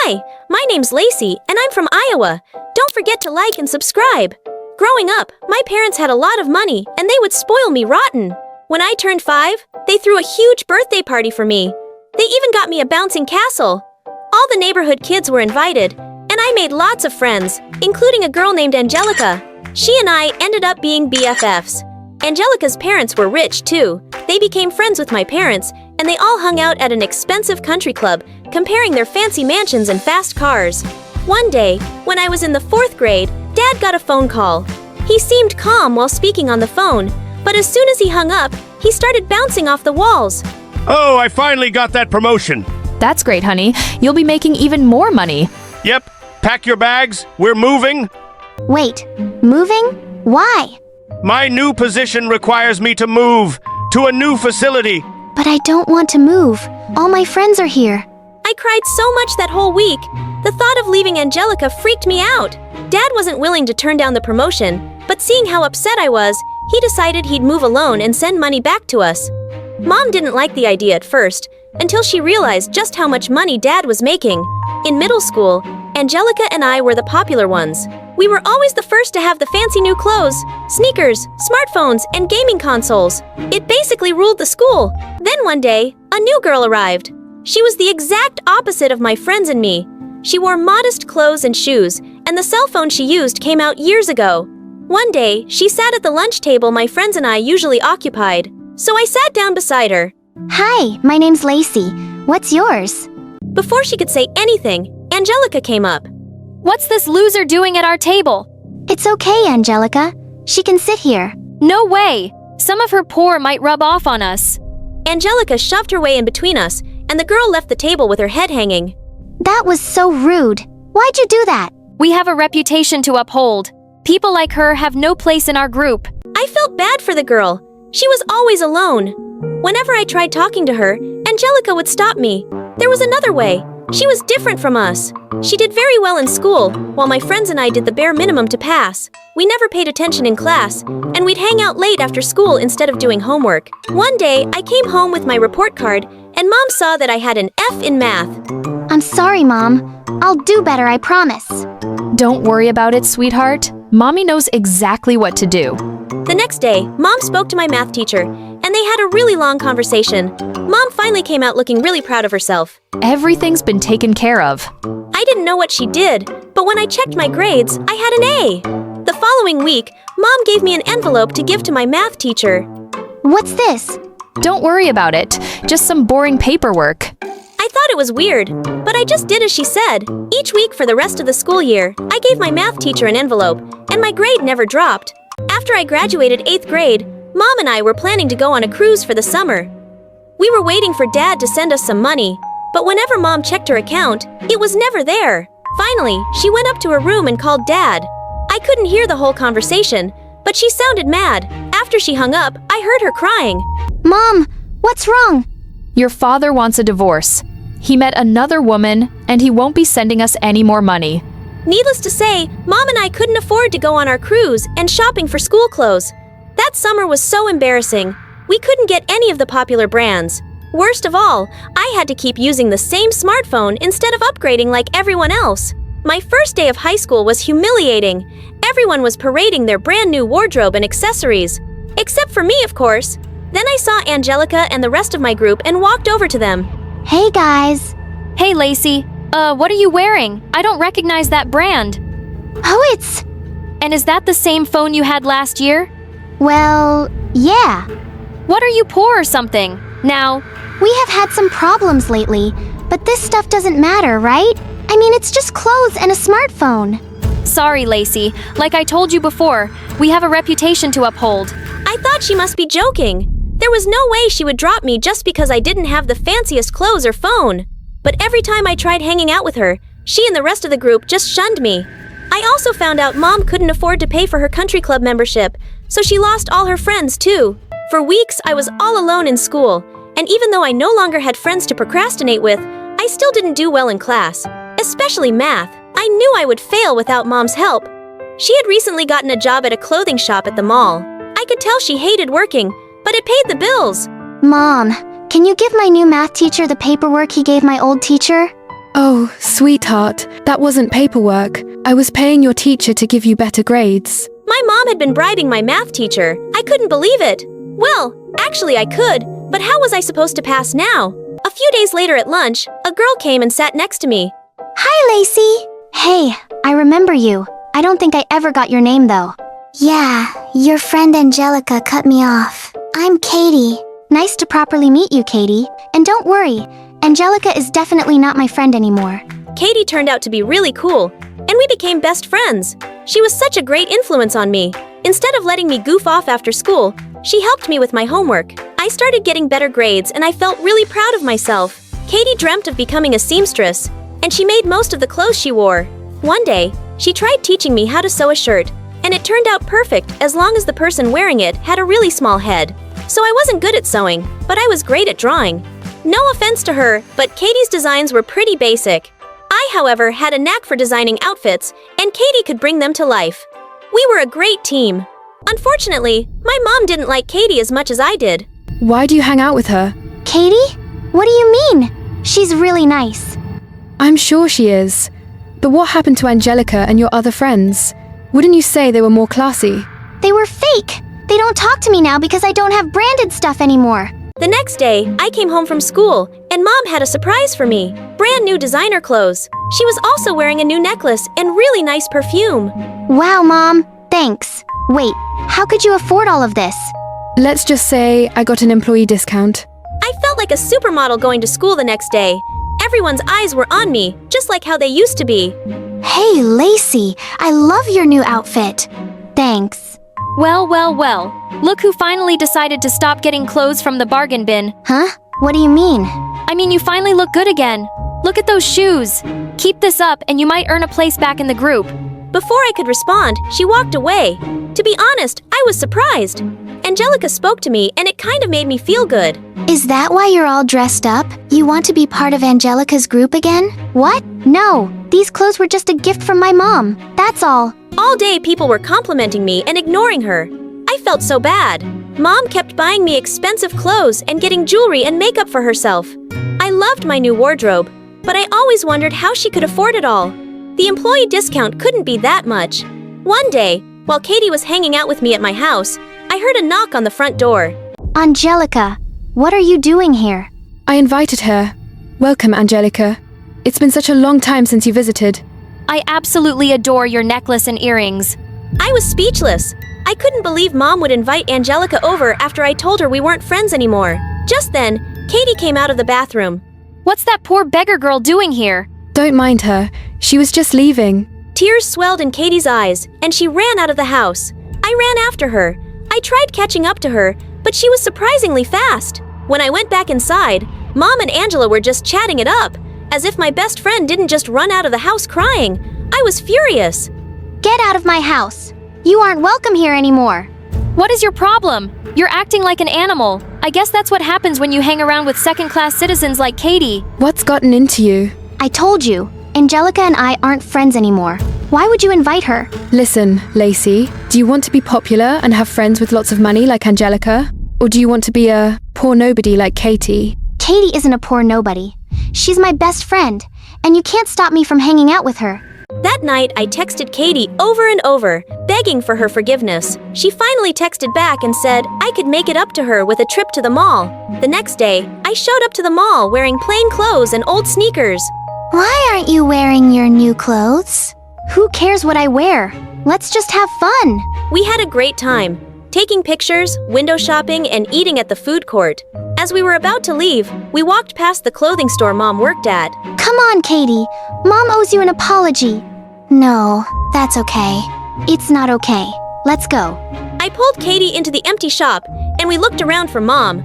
Hi, my name's Lacey, and I'm from Iowa. Don't forget to like and subscribe. Growing up, my parents had a lot of money, and they would spoil me rotten. When I turned 5, they threw a huge birthday party for me. They even got me a bouncing castle. All the neighborhood kids were invited, and I made lots of friends, including a girl named Angelica. She and I ended up being BFFs. Angelica's parents were rich, too. They became friends with my parents, and they all hung out at an expensive country club, comparing their fancy mansions and fast cars. One day, when I was in the 4th grade, Dad got a phone call. He seemed calm while speaking on the phone, but as soon as he hung up, he started bouncing off the walls. Oh, I finally got that promotion. That's great, honey. You'll be making even more money. Yep, pack your bags, we're moving. Wait, moving? Why? My new position requires me to move to a new facility. But I don't want to move. All my friends are here. I cried so much that whole week. The thought of leaving Angelica freaked me out. Dad wasn't willing to turn down the promotion, but seeing how upset I was, he decided he'd move alone and send money back to us. Mom didn't like the idea at first, until she realized just how much money Dad was making. In middle school, Angelica and I were the popular ones. We were always the first to have the fancy new clothes, sneakers, smartphones, and gaming consoles. It basically ruled the school. Then one day, a new girl arrived. She was the exact opposite of my friends and me. She wore modest clothes and shoes, and the cell phone she used came out years ago. One day, she sat at the lunch table my friends and I usually occupied, so I sat down beside her. Hi, my name's Lacey. What's yours? Before she could say anything, Angelica came up. What's this loser doing at our table? It's okay, Angelica. She can sit here. No way! Some of her poor might rub off on us. Angelica shoved her way in between us, and the girl left the table with her head hanging. That was so rude. Why'd you do that? We have a reputation to uphold. People like her have no place in our group. I felt bad for the girl. She was always alone. Whenever I tried talking to her, Angelica would stop me. There was another way. She was different from us. She did very well in school, while my friends and I did the bare minimum to pass. We never paid attention in class, and we'd hang out late after school instead of doing homework. One day, I came home with my report card, and Mom saw that I had an F in math. I'm sorry, Mom. I'll do better, I promise. Don't worry about it, sweetheart. Mommy knows exactly what to do. The next day, Mom spoke to my math teacher, and they had a really long conversation. Mom finally came out looking really proud of herself. Everything's been taken care of. I didn't know what she did, but when I checked my grades, I had an A. The following week, Mom gave me an envelope to give to my math teacher. What's this? Don't worry about it. Just some boring paperwork. I thought it was weird, but I just did as she said. Each week for the rest of the school year, I gave my math teacher an envelope, and my grade never dropped. After I graduated 8th grade, Mom and I were planning to go on a cruise for the summer. We were waiting for Dad to send us some money, but whenever Mom checked her account, it was never there. Finally, she went up to her room and called Dad. I couldn't hear the whole conversation, but she sounded mad. After she hung up, I heard her crying. Mom, what's wrong? Your father wants a divorce. He met another woman, and he won't be sending us any more money. Needless to say, Mom and I couldn't afford to go on our cruise and shopping for school clothes. That summer was so embarrassing. We couldn't get any of the popular brands. Worst of all, I had to keep using the same smartphone instead of upgrading like everyone else. My first day of high school was humiliating. Everyone was parading their brand new wardrobe and accessories. Except for me, of course. Then I saw Angelica and the rest of my group and walked over to them. Hey, guys. Hey, Lacey. What are you wearing? I don't recognize that brand. Oh, it's... And is that the same phone you had last year? Well, yeah. What are you poor or something? Now, We have had some problems lately, but this stuff doesn't matter, right? I mean, it's just clothes and a smartphone. sorry, Lacey. Like I told you before, we have a reputation to uphold. I thought she must be joking. There was no way she would drop me just because I didn't have the fanciest clothes or phone. But every time I tried hanging out with her, she and the rest of the group just shunned me. I also found out Mom couldn't afford to pay for her country club membership, so she lost all her friends too. For weeks, I was all alone in school, and even though I no longer had friends to procrastinate with, I still didn't do well in class, especially math. I knew I would fail without Mom's help. She had recently gotten a job at a clothing shop at the mall. I could tell she hated working, but it paid the bills. Mom, can you give my new math teacher the paperwork he gave my old teacher? Oh, sweetheart, that wasn't paperwork. I was paying your teacher to give you better grades. My mom had been bribing my math teacher. I couldn't believe it. Well, actually I could, but how was I supposed to pass now? A few days later at lunch, a girl came and sat next to me. Hi, Lacey. Hey, I remember you. I don't think I ever got your name, though. Yeah, your friend Angelica cut me off. I'm Katie. Nice to properly meet you, Katie. And don't worry, Angelica is definitely not my friend anymore. Katie turned out to be really cool, and we became best friends. She was such a great influence on me. Instead of letting me goof off after school, she helped me with my homework. I started getting better grades and I felt really proud of myself. Katie dreamt of becoming a seamstress, and she made most of the clothes she wore. One day, she tried teaching me how to sew a shirt, and it turned out perfect as long as the person wearing it had a really small head. So I wasn't good at sewing, but I was great at drawing. No offense to her, but Katie's designs were pretty basic. I, however, had a knack for designing outfits, and Katie could bring them to life. We were a great team. Unfortunately, my mom didn't like Katie as much as I did. Why do you hang out with her? Katie? What do you mean? She's really nice. I'm sure she is. But what happened to Angelica and your other friends? Wouldn't you say they were more classy? They were fake. They don't talk to me now because I don't have branded stuff anymore. The next day, I came home from school, and Mom had a surprise for me. Brand new designer clothes. She was also wearing a new necklace and really nice perfume. Wow, Mom. Thanks. Wait, how could you afford all of this? Let's just say I got an employee discount. I felt like a supermodel going to school the next day. Everyone's eyes were on me, just like how they used to be. Hey, Lacey, I love your new outfit. Thanks. Well, well, well. Look who finally decided to stop getting clothes from the bargain bin. Huh? What do you mean? I mean, you finally look good again. Look at those shoes. Keep this up and you might earn a place back in the group. Before I could respond, she walked away. To be honest, I was surprised. Angelica spoke to me and it kind of made me feel good. Is that why you're all dressed up? You want to be part of Angelica's group again? What? No, these clothes were just a gift from my mom. That's all. All day people were complimenting me and ignoring her. I felt so bad. Mom kept buying me expensive clothes and getting jewelry and makeup for herself. I loved my new wardrobe, but I always wondered how she could afford it all. The employee discount couldn't be that much. One day, while Katie was hanging out with me at my house, I heard a knock on the front door. Angelica, what are you doing here? I invited her. Welcome, Angelica. It's been such a long time since you visited. I absolutely adore your necklace and earrings. I was speechless. I couldn't believe Mom would invite Angelica over after I told her we weren't friends anymore. Just then, Katie came out of the bathroom. What's that poor beggar girl doing here? Don't mind her. She was just leaving. Tears swelled in Katie's eyes, and she ran out of the house. I ran after her. I tried catching up to her, but she was surprisingly fast. When I went back inside, Mom and Angela were just chatting it up, as if my best friend didn't just run out of the house crying. I was furious. Get out of my house. You aren't welcome here anymore. What is your problem? You're acting like an animal. I guess that's what happens when you hang around with second-class citizens like Katie. What's gotten into you? I told you, Angelica and I aren't friends anymore. Why would you invite her? Listen, Lacey, do you want to be popular and have friends with lots of money like Angelica? Or do you want to be a poor nobody like Katie? Katie isn't a poor nobody. She's my best friend, and you can't stop me from hanging out with her. That night, I texted Katie over and over, begging for her forgiveness. She finally texted back and said I could make it up to her with a trip to the mall. The next day, I showed up to the mall wearing plain clothes and old sneakers. Why aren't you wearing your new clothes? Who cares what I wear? Let's just have fun. We had a great time, taking pictures, window shopping, and eating at the food court. As we were about to leave, we walked past the clothing store Mom worked at. Come on, Katie. Mom owes you an apology. No, that's okay. It's not okay. Let's go. I pulled Katie into the empty shop, and we looked around for Mom.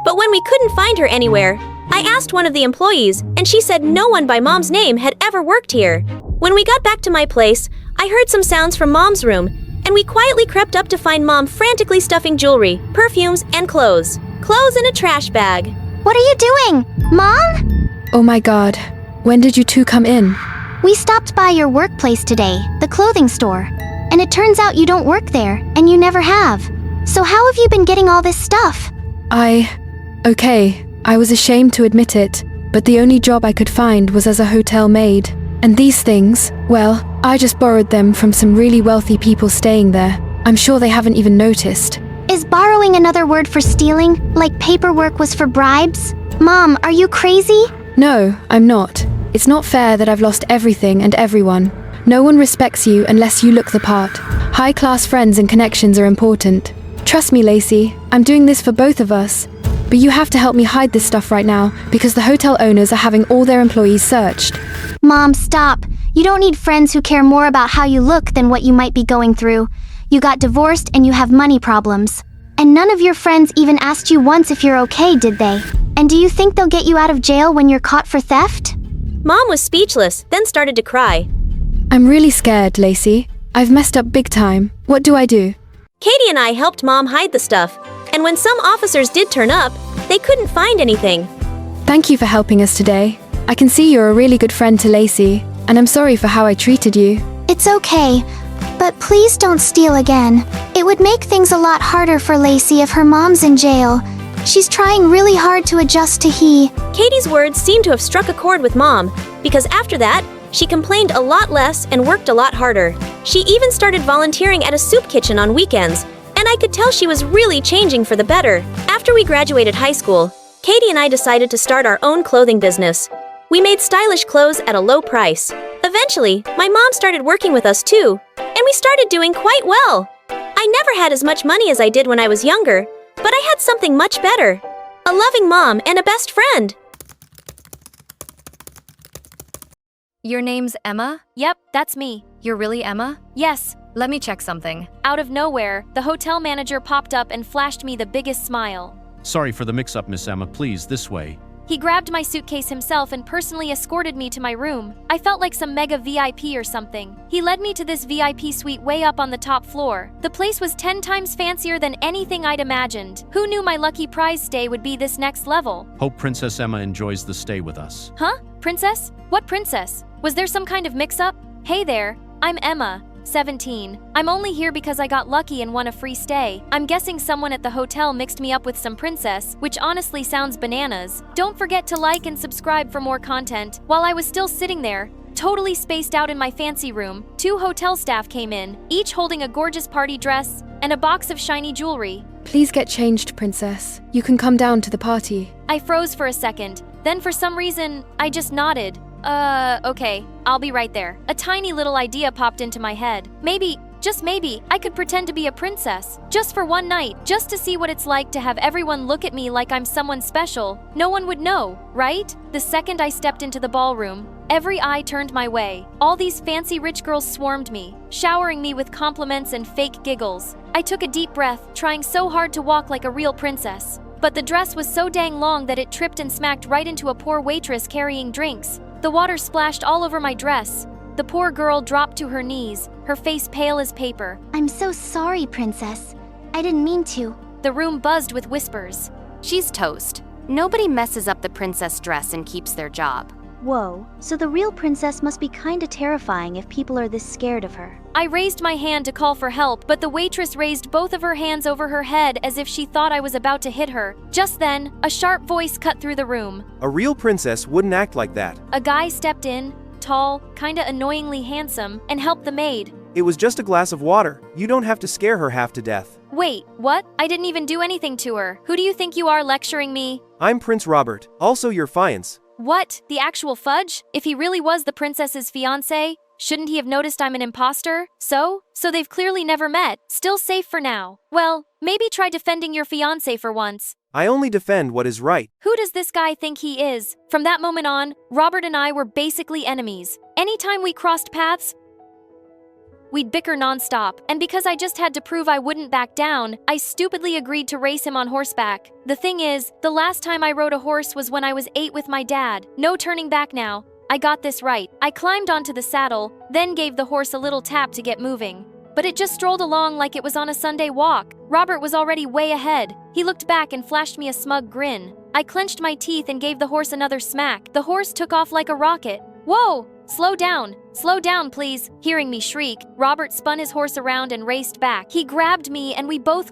But when we couldn't find her anywhere, I asked one of the employees, and she said no one by Mom's name had ever worked here. When we got back to my place, I heard some sounds from Mom's room, and we quietly crept up to find Mom frantically stuffing jewelry, perfumes, and clothes. Clothes in a trash bag. What are you doing? Mom? Oh my god, when did you two come in? We stopped by your workplace today, the clothing store. And it turns out you don't work there, and you never have. So how have you been getting all this stuff? Okay, I was ashamed to admit it. but the only job I could find was as a hotel maid. And these things, well, I just borrowed them from some really wealthy people staying there. I'm sure they haven't even noticed. Is borrowing another word for stealing, like paperwork was for bribes? Mom, are you crazy? No, I'm not. It's not fair that I've lost everything and everyone. No one respects you unless you look the part. High-class friends and connections are important. Trust me, Lacey, I'm doing this for both of us. But you have to help me hide this stuff right now because the hotel owners are having all their employees searched. Mom, stop. You don't need friends who care more about how you look than what you might be going through. You got divorced and you have money problems. And none of your friends even asked you once if you're okay, did they? And do you think they'll get you out of jail when you're caught for theft? Mom was speechless, then started to cry. I'm really scared, Lacey. I've messed up big time. What do I do? Katie and I helped Mom hide the stuff, and when some officers did turn up, they couldn't find anything. Thank you for helping us today. I can see you're a really good friend to Lacey, and I'm sorry for how I treated you. It's okay, but please don't steal again. It would make things a lot harder for Lacey if her mom's in jail. She's trying really hard to adjust to he. Katie's words seemed to have struck a chord with Mom, because after that, she complained a lot less and worked a lot harder. She even started volunteering at a soup kitchen on weekends, and I could tell she was really changing for the better. After we graduated high school, Katie and I decided to start our own clothing business. We made stylish clothes at a low price. Eventually, my mom started working with us too, and we started doing quite well. I never had as much money as I did when I was younger, but I had something much better. A loving mom and a best friend. Your name's Emma? Yep, that's me. You're really Emma? Yes. Let me check something. Out of nowhere, the hotel manager popped up and flashed me the biggest smile. Sorry for the mix-up, Miss Emma. Please, this way. He grabbed my suitcase himself and personally escorted me to my room. I felt like some mega VIP or something. He led me to this VIP suite way up on the top floor. The place was 10 times fancier than anything I'd imagined. Who knew my lucky prize stay would be this next level? Hope Princess Emma enjoys the stay with us. Huh? Princess? What princess? Was there some kind of mix-up? Hey there, I'm Emma, 17. I'm only here because I got lucky and won a free stay. I'm guessing someone at the hotel mixed me up with some princess, which honestly sounds bananas. Don't forget to like and subscribe for more content. While I was still sitting there, totally spaced out in my fancy room, 2 hotel staff came in, each holding a gorgeous party dress and a box of shiny jewelry. Please get changed, Princess. You can come down to the party. I froze for a second. Then for some reason, I just nodded. Okay, I'll be right there. A tiny little idea popped into my head. Maybe, just maybe, I could pretend to be a princess. Just for one night, just to see what it's like to have everyone look at me like I'm someone special. No one would know, right? The second I stepped into the ballroom, every eye turned my way. All these fancy rich girls swarmed me, showering me with compliments and fake giggles. I took a deep breath, trying so hard to walk like a real princess. But the dress was so dang long that it tripped and smacked right into a poor waitress carrying drinks. The water splashed all over my dress. The poor girl dropped to her knees, her face pale as paper. I'm so sorry, Princess. I didn't mean to. The room buzzed with whispers. She's toast. Nobody messes up the princess dress and keeps their job. Whoa, so the real princess must be kinda terrifying if people are this scared of her. I raised my hand to call for help, but the waitress raised both of her hands over her head as if she thought I was about to hit her. Just then, a sharp voice cut through the room. A real princess wouldn't act like that. A guy stepped in, tall, kinda annoyingly handsome, and helped the maid. It was just a glass of water. You don't have to scare her half to death. Wait, what? I didn't even do anything to her. Who do you think you are lecturing me? I'm Prince Robert, also your fiance. What? The actual fudge? If he really was the princess's fiancé, shouldn't he have noticed I'm an imposter? So they've clearly never met. Still safe for now. Well, maybe try defending your fiancé for once. I only defend what is right. Who does this guy think he is? From that moment on, Robert and I were basically enemies. Anytime we crossed paths, we'd bicker nonstop, and because I just had to prove I wouldn't back down, I stupidly agreed to race him on horseback. The thing is, the last time I rode a horse was when I was 8 with my dad. No turning back now. I got this right. I climbed onto the saddle, then gave the horse a little tap to get moving. But it just strolled along like it was on a Sunday walk. Robert was already way ahead. He looked back and flashed me a smug grin. I clenched my teeth and gave the horse another smack. The horse took off like a rocket. Whoa! Slow down, please. Hearing me shriek, Robert spun his horse around and raced back. He grabbed me and we both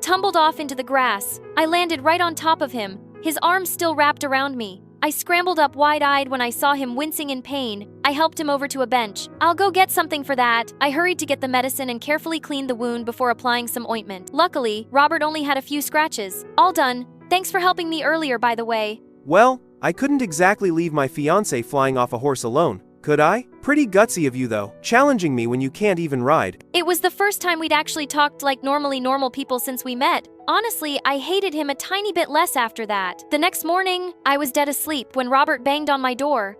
tumbled off into the grass. I landed right on top of him, his arms still wrapped around me. I scrambled up wide-eyed when I saw him wincing in pain. I helped him over to a bench. I'll go get something for that. I hurried to get the medicine and carefully cleaned the wound before applying some ointment. Luckily, Robert only had a few scratches. All done. Thanks for helping me earlier, by the way. Well, I couldn't exactly leave my fiancé flying off a horse alone, could I? Pretty gutsy of you though, challenging me when you can't even ride. It was the first time we'd actually talked like normally normal people since we met. Honestly, I hated him a tiny bit less after that. The next morning, I was dead asleep when Robert banged on my door.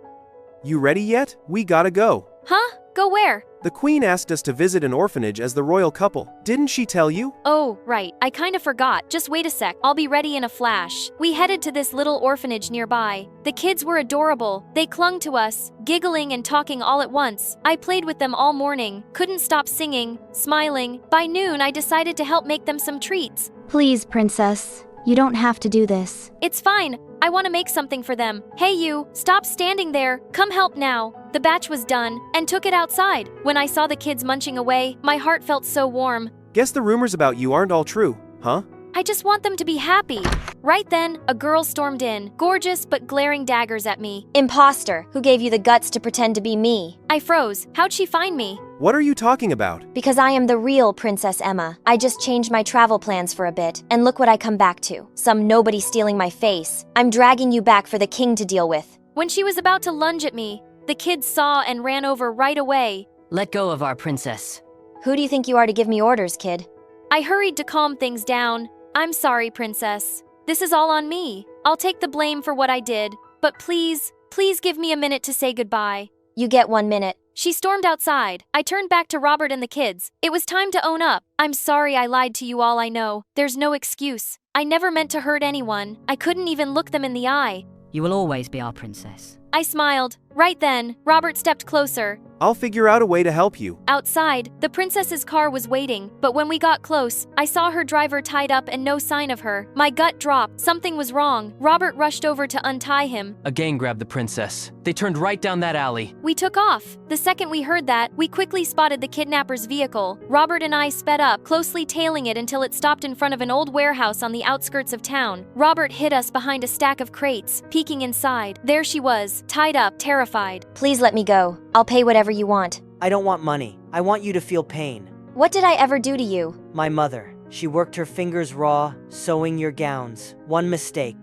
You ready yet? We gotta go. Huh? Go where? The queen asked us to visit an orphanage as the royal couple. Didn't she tell you? Oh, right. I kinda forgot. Just wait a sec. I'll be ready in a flash. We headed to this little orphanage nearby. The kids were adorable. They clung to us, giggling and talking all at once. I played with them all morning, couldn't stop singing, smiling. By noon, I decided to help make them some treats. Please, princess. You don't have to do this. It's fine. I want to make something for them. Hey you, stop standing there. Come help now. The batch was done, and took it outside. When I saw the kids munching away, my heart felt so warm. Guess the rumors about you aren't all true, huh? I just want them to be happy. Right then, a girl stormed in, gorgeous but glaring daggers at me. Imposter, who gave you the guts to pretend to be me? I froze. How'd she find me? What are you talking about? Because I am the real Princess Emma. I just changed my travel plans for a bit, and look what I come back to. Some nobody stealing my face. I'm dragging you back for the king to deal with. When she was about to lunge at me, the kids saw and ran over right away. Let go of our princess. Who do you think you are to give me orders, kid? I hurried to calm things down. I'm sorry, princess. This is all on me. I'll take the blame for what I did. But please give me a minute to say goodbye. You get 1 minute. She stormed outside. I turned back to Robert and the kids. It was time to own up. I'm sorry I lied to you all, I know. There's no excuse. I never meant to hurt anyone. I couldn't even look them in the eye. You will always be our princess. I smiled. Right then, Robert stepped closer. I'll figure out a way to help you. Outside, the princess's car was waiting, but when we got close, I saw her driver tied up and no sign of her. My gut dropped. Something was wrong. Robert rushed over to untie him. A gang grabbed the princess. They turned right down that alley. We took off. The second we heard that, we quickly spotted the kidnapper's vehicle. Robert and I sped up, closely tailing it until it stopped in front of an old warehouse on the outskirts of town. Robert hid us behind a stack of crates, peeking inside. There she was, tied up, terrified. Please let me go. I'll pay whatever you want. I don't want money. I want you to feel pain. What did I ever do to you? My mother. She worked her fingers raw, sewing your gowns. One mistake.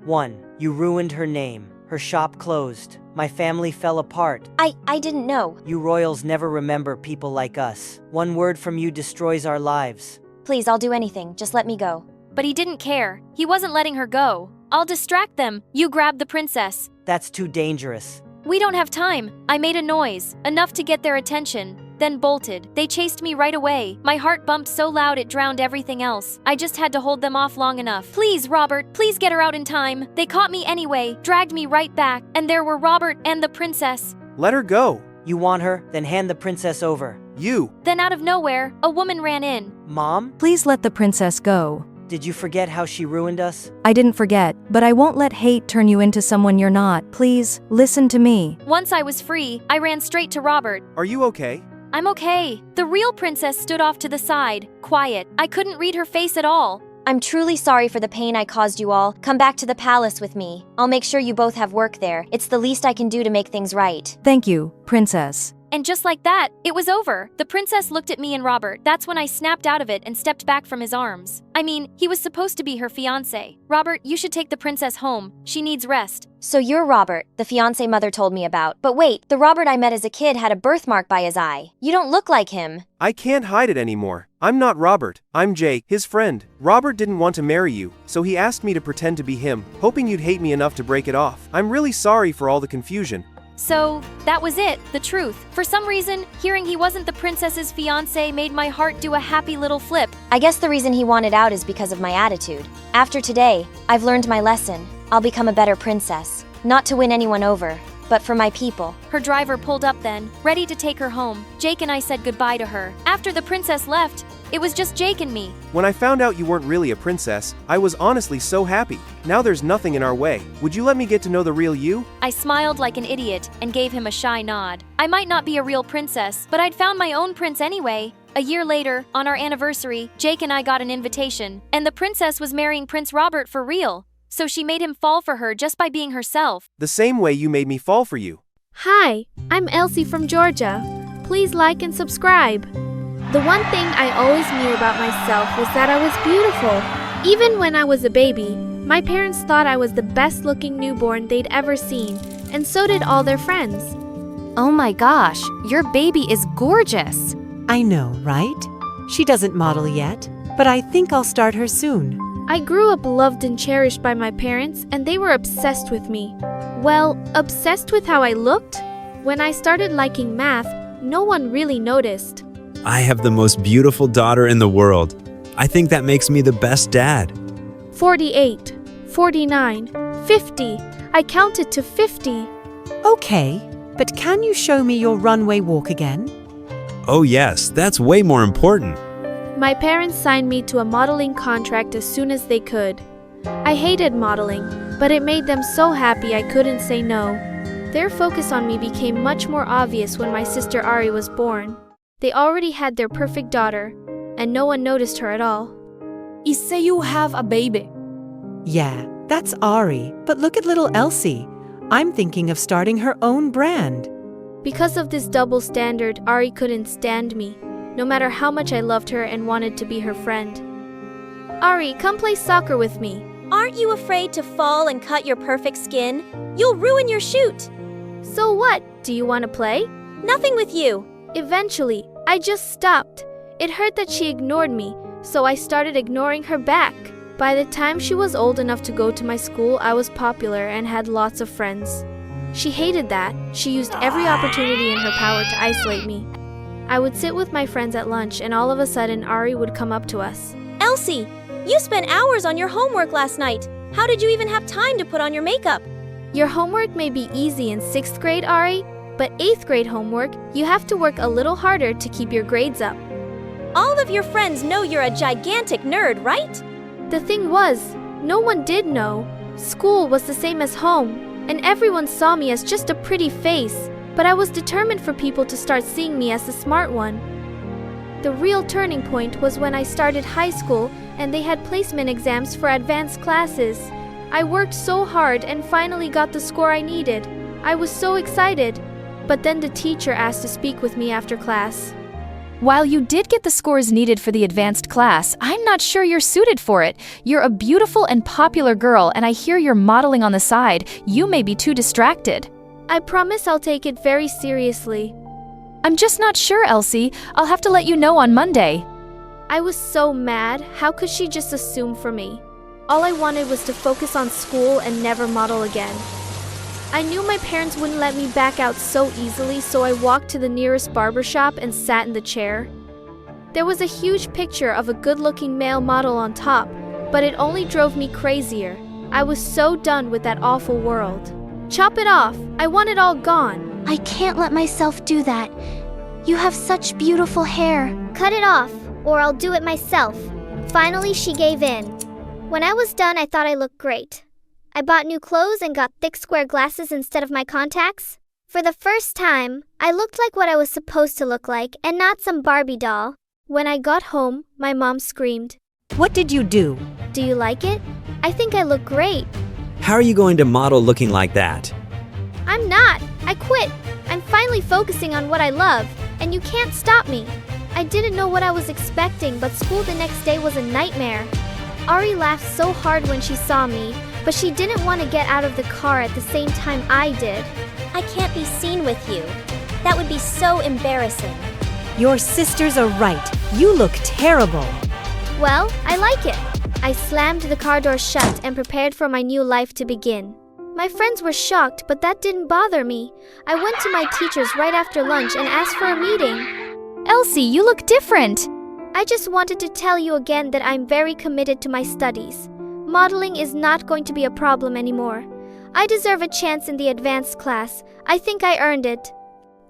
You ruined her name. Her shop closed. My family fell apart. I didn't know. You royals never remember people like us. One word from you destroys our lives. Please, I'll do anything. Just let me go. But he didn't care. He wasn't letting her go. I'll distract them. You grab the princess. That's too dangerous. We don't have time. I made a noise, enough to get their attention, then bolted. They chased me right away. My heart bumped so loud it drowned everything else. I just had to hold them off long enough. Please, Robert, please get her out in time. They caught me anyway, dragged me right back, and there were Robert and the princess. Let her go. You want her? Then hand the princess over. You. Then out of nowhere, a woman ran in. Mom? Please let the princess go. Did you forget how she ruined us? I didn't forget, but I won't let hate turn you into someone you're not. Please, listen to me. Once I was free, I ran straight to Robert. Are you okay? I'm okay. The real princess stood off to the side, quiet. I couldn't read her face at all. I'm truly sorry for the pain I caused you all. Come back to the palace with me. I'll make sure you both have work there. It's the least I can do to make things right. Thank you, princess. And just like that, it was over. The princess looked at me and Robert. That's when I snapped out of it and stepped back from his arms. I mean, he was supposed to be her fiancé. Robert, you should take the princess home. She needs rest. So you're Robert, the fiancé mother told me about. But wait, the Robert I met as a kid had a birthmark by his eye. You don't look like him. I can't hide it anymore. I'm not Robert. I'm Jake, his friend. Robert didn't want to marry you, so he asked me to pretend to be him, hoping you'd hate me enough to break it off. I'm really sorry for all the confusion. So, that was it, the truth. For some reason, hearing he wasn't the princess's fiancé made my heart do a happy little flip. I guess the reason he wanted out is because of my attitude. After today, I've learned my lesson. I'll become a better princess. Not to win anyone over, but for my people. Her driver pulled up then, ready to take her home. Jake and I said goodbye to her. After the princess left, it was just Jake and me. When I found out you weren't really a princess, I was honestly so happy. Now there's nothing in our way. Would you let me get to know the real you? I smiled like an idiot and gave him a shy nod. I might not be a real princess, but I'd found my own prince anyway. A year later, on our anniversary, Jake and I got an invitation, and the princess was marrying Prince Robert for real. so she made him fall for her just by being herself. The same way you made me fall for you. Hi, I'm Elsie from Georgia. Please like and subscribe. The one thing I always knew about myself was that I was beautiful. Even when I was a baby, my parents thought I was the best looking newborn they'd ever seen, and so did all their friends. Oh my gosh, your baby is gorgeous. I know, right? She doesn't model yet, but I think I'll start her soon. I grew up loved and cherished by my parents, and they were obsessed with me. Well, obsessed with how I looked? When I started liking math, no one really noticed. I have the most beautiful daughter in the world. I think that makes me the best dad. 48, 49, 50. I counted to 50. Okay, but can you show me your runway walk again? Oh yes, that's way more important. My parents signed me to a modeling contract as soon as they could. I hated modeling, but it made them so happy I couldn't say no. Their focus on me became much more obvious when my sister Ari was born. They already had their perfect daughter, and no one noticed her at all. You say you have a baby. Yeah, that's Ari, but look at little Elsie. I'm thinking of starting her own brand. Because of this double standard, Ari couldn't stand me, no matter how much I loved her and wanted to be her friend. Ari, come play soccer with me. Aren't you afraid to fall and cut your perfect skin? You'll ruin your shoot. So what? Do you want to play? Nothing with you. Eventually, I just stopped. It hurt that she ignored me, so I started ignoring her back. By the time she was old enough to go to my school, I was popular and had lots of friends. She hated that. She used every opportunity in her power to isolate me. I would sit with my friends at lunch, and all of a sudden, Ari would come up to us. Elsie, you spent hours on your homework last night. How did you even have time to put on your makeup? Your homework may be easy in 6th grade, Ari, but 8th grade homework, you have to work a little harder to keep your grades up. All of your friends know you're a gigantic nerd, right? The thing was, no one did know. School was the same as home, and everyone saw me as just a pretty face, but I was determined for people to start seeing me as the smart one. The real turning point was when I started high school and they had placement exams for advanced classes. I worked so hard and finally got the score I needed. I was so excited. But then the teacher asked to speak with me after class. While you did get the scores needed for the advanced class, I'm not sure you're suited for it. You're a beautiful and popular girl, and I hear you're modeling on the side. You may be too distracted. I promise I'll take it very seriously. I'm just not sure, Elsie. I'll have to let you know on Monday. I was so mad. How could she just assume for me? All I wanted was to focus on school and never model again. I knew my parents wouldn't let me back out so easily, so I walked to the nearest barbershop and sat in the chair. There was a huge picture of a good-looking male model on top, but it only drove me crazier. I was so done with that awful world. Chop it off. I want it all gone. I can't let myself do that. You have such beautiful hair. Cut it off, or I'll do it myself. Finally, she gave in. When I was done, I thought I looked great. I bought new clothes and got thick square glasses instead of my contacts. For the first time, I looked like what I was supposed to look like and not some Barbie doll. When I got home, my mom screamed. What did you do? Do you like it? I think I look great. How are you going to model looking like that? I'm not. I quit. I'm finally focusing on what I love, and you can't stop me. I didn't know what I was expecting, but school the next day was a nightmare. Ari laughed so hard when she saw me, but she didn't want to get out of the car at the same time I did. I can't be seen with you. That would be so embarrassing. Your sisters are right. You look terrible. Well, I like it. I slammed the car door shut and prepared for my new life to begin. My friends were shocked, but that didn't bother me. I went to my teachers right after lunch and asked for a meeting. Elsie, you look different. I just wanted to tell you again that I'm very committed to my studies. Modeling is not going to be a problem anymore. I deserve a chance in the advanced class. I think I earned it.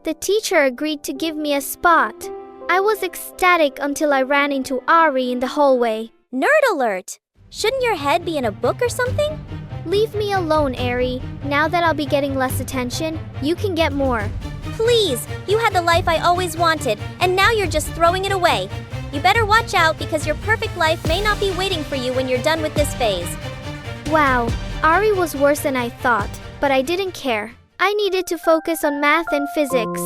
The teacher agreed to give me a spot. I was ecstatic until I ran into Ari in the hallway. Nerd alert! Shouldn't your head be in a book or something? Leave me alone, Ari. Now that I'll be getting less attention, you can get more. Please, you had the life I always wanted, and now you're just throwing it away. You better watch out because your perfect life may not be waiting for you when you're done with this phase. Wow, Ari was worse than I thought, but I didn't care. I needed to focus on math and physics.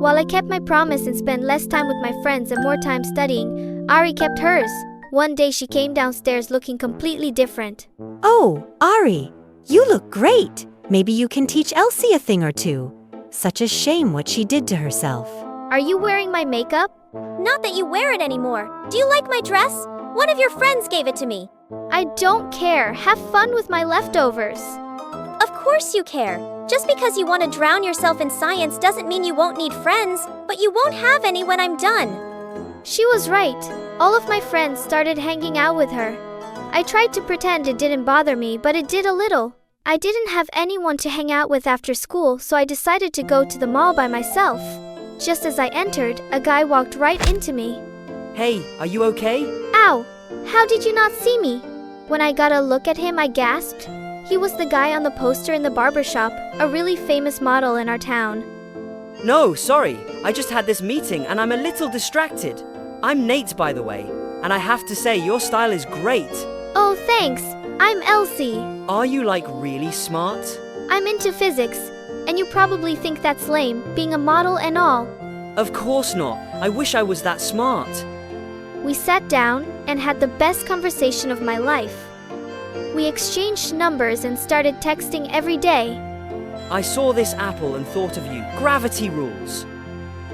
While I kept my promise and spent less time with my friends and more time studying, Ari kept hers. One day she came downstairs looking completely different. Oh, Ari, you look great. Maybe you can teach Elsie a thing or two. Such a shame what she did to herself. Are you wearing my makeup? Not that you wear it anymore. Do you like my dress? One of your friends gave it to me. I don't care. Have fun with my leftovers. Of course you care. Just because you want to drown yourself in science doesn't mean you won't need friends, but you won't have any when I'm done. She was right. All of my friends started hanging out with her. I tried to pretend it didn't bother me, but it did a little. I didn't have anyone to hang out with after school, so I decided to go to the mall by myself. Just as I entered, a guy walked right into me. Hey, are you okay? Ow! How did you not see me? When I got a look at him, I gasped. He was the guy on the poster in the barber shop, a really famous model in our town. No, sorry. I just had this meeting and I'm a little distracted. I'm Nate, by the way, and I have to say your style is great. Oh, thanks. I'm Elsie. Are you like really smart? I'm into physics, and you probably think that's lame, being a model and all. Of course not. I wish I was that smart. We sat down and had the best conversation of my life. We exchanged numbers and started texting every day. I saw this apple and thought of you. Gravity rules.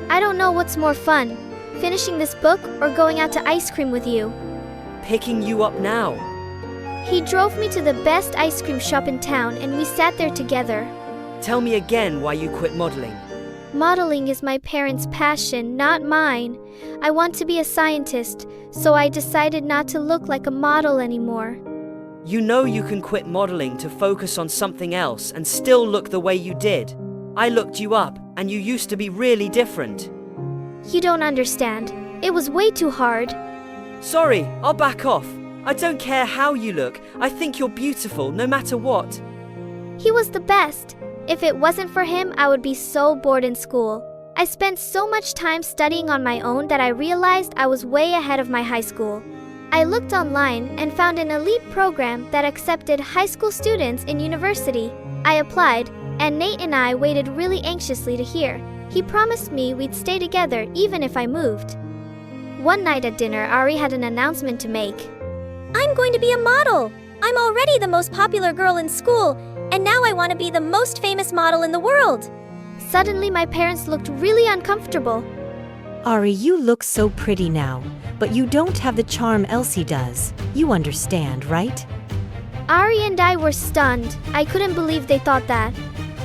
I don't know what's more fun, finishing this book or going out to ice cream with you. Picking you up now. He drove me to the best ice cream shop in town and we sat there together. Tell me again why you quit modeling. Modeling is my parents' passion, not mine. I want to be a scientist, so I decided not to look like a model anymore. You know you can quit modeling to focus on something else and still look the way you did. I looked you up, and you used to be really different. You don't understand. It was way too hard. Sorry, I'll back off. I don't care how you look. I think you're beautiful, no matter what. He was the best. If it wasn't for him, I would be so bored in school. I spent so much time studying on my own that I realized I was way ahead of my high school. I looked online and found an elite program that accepted high school students in university. I applied, and Nate and I waited really anxiously to hear. He promised me we'd stay together even if I moved. One night at dinner, Ari had an announcement to make. I'm going to be a model. I'm already the most popular girl in school, and now I want to be the most famous model in the world. Suddenly, my parents looked really uncomfortable. Ari, you look so pretty now, but you don't have the charm Elsie does. You understand, right? Ari and I were stunned. I couldn't believe they thought that.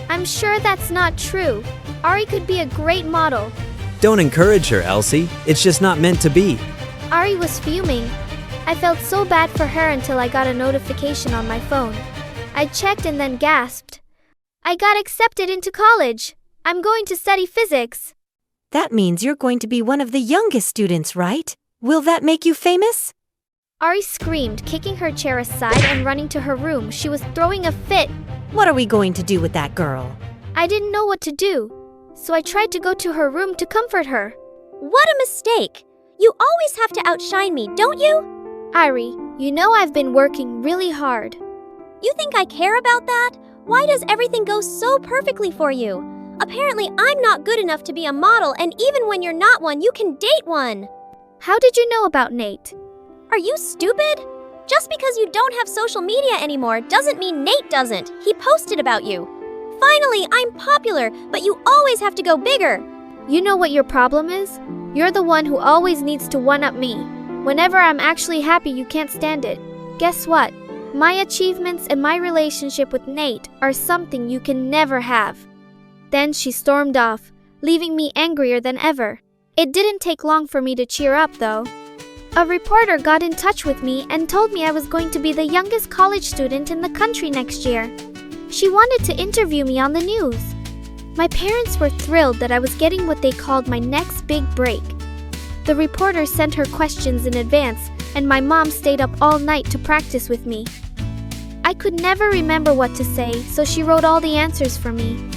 I'm sure that's not true. Ari could be a great model. Don't encourage her, Elsie. It's just not meant to be. Ari was fuming. I felt so bad for her until I got a notification on my phone. I checked and then gasped. I got accepted into college. I'm going to study physics. That means you're going to be one of the youngest students, right? Will that make you famous? Ari screamed, kicking her chair aside and running to her room. She was throwing a fit. What are we going to do with that girl? I didn't know what to do, so I tried to go to her room to comfort her. What a mistake! You always have to outshine me, don't you? Ari, you know I've been working really hard. You think I care about that? Why does everything go so perfectly for you? Apparently I'm not good enough to be a model, and even when you're not one, you can date one. How did you know about Nate? Are you stupid? Just because you don't have social media anymore doesn't mean Nate doesn't. He posted about you. Finally, I'm popular, but you always have to go bigger. You know what your problem is? You're the one who always needs to one-up me. Whenever I'm actually happy, you can't stand it. Guess what? My achievements and my relationship with Nate are something you can never have. Then she stormed off, leaving me angrier than ever. It didn't take long for me to cheer up, though. A reporter got in touch with me and told me I was going to be the youngest college student in the country next year. She wanted to interview me on the news. My parents were thrilled that I was getting what they called my next big break. The reporter sent her questions in advance, and my mom stayed up all night to practice with me. I could never remember what to say, so she wrote all the answers for me.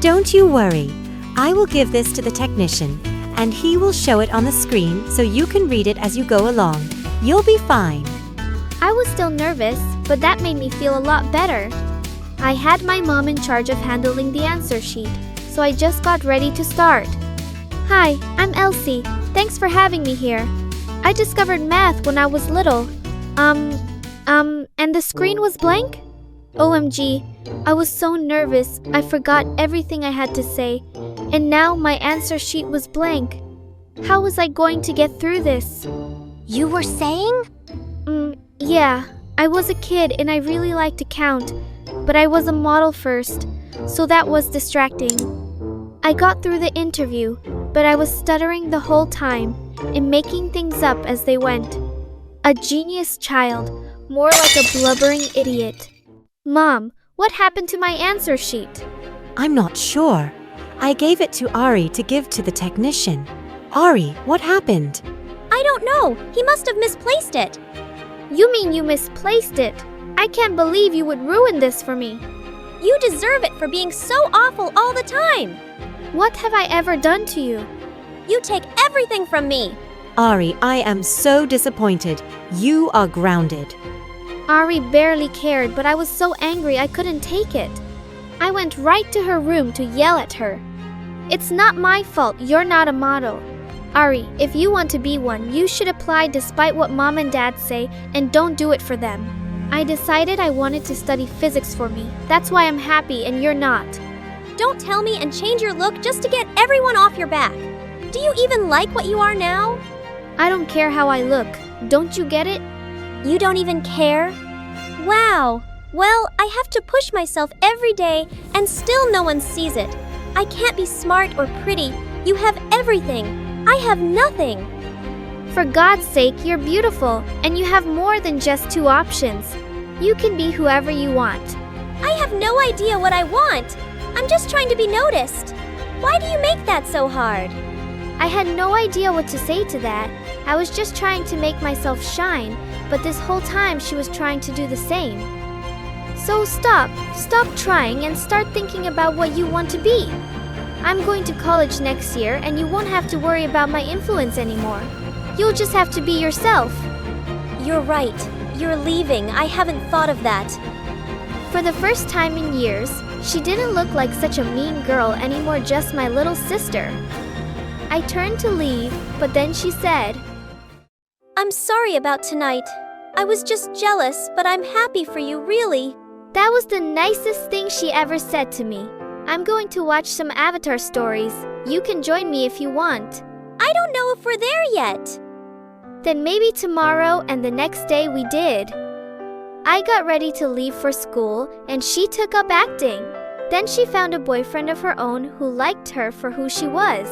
Don't you worry. I will give this to the technician, and he will show it on the screen so you can read it as you go along. You'll be fine. I was still nervous, but that made me feel a lot better. I had my mom in charge of handling the answer sheet, so I just got ready to start. Hi, I'm Elsie. Thanks for having me here. I discovered math when I was little. And the screen was blank? OMG, I was so nervous, I forgot everything I had to say, and now my answer sheet was blank. How was I going to get through this? You were saying? Yeah, I was a kid and I really liked to count, but I was a model first, so that was distracting. I got through the interview, but I was stuttering the whole time and making things up as they went. A genius child, more like a blubbering idiot. Mom, what happened to my answer sheet? I'm not sure. I gave it to Ari to give to the technician. Ari, what happened? I don't know. He must have misplaced it. You mean you misplaced it? I can't believe you would ruin this for me. You deserve it for being so awful all the time. What have I ever done to you? You take everything from me. Ari, I am so disappointed. You are grounded. Ari barely cared, but I was so angry I couldn't take it. I went right to her room to yell at her. It's not my fault you're not a model. Ari, if you want to be one, you should apply despite what mom and dad say and don't do it for them. I decided I wanted to study physics for me. That's why I'm happy and you're not. Don't tell me and change your look just to get everyone off your back. Do you even like what you are now? I don't care how I look. Don't you get it? You don't even care? Wow. Well, I have to push myself every day and still no one sees it. I can't be smart or pretty. You have everything. I have nothing. For God's sake, you're beautiful, and you have more than just two options. You can be whoever you want. I have no idea what I want. I'm just trying to be noticed. Why do you make that so hard? I had no idea what to say to that. I was just trying to make myself shine, but this whole time she was trying to do the same. So stop trying and start thinking about what you want to be. I'm going to college next year and you won't have to worry about my influence anymore. You'll just have to be yourself. You're right. You're leaving. I haven't thought of that. For the first time in years, she didn't look like such a mean girl anymore, just my little sister. I turned to leave, but then she said, I'm sorry about tonight. I was just jealous, but I'm happy for you, really. That was the nicest thing she ever said to me. I'm going to watch some Avatar stories. You can join me if you want. I don't know if we're there yet. Then maybe tomorrow, and the next day we did. I got ready to leave for school, and she took up acting. Then she found a boyfriend of her own who liked her for who she was.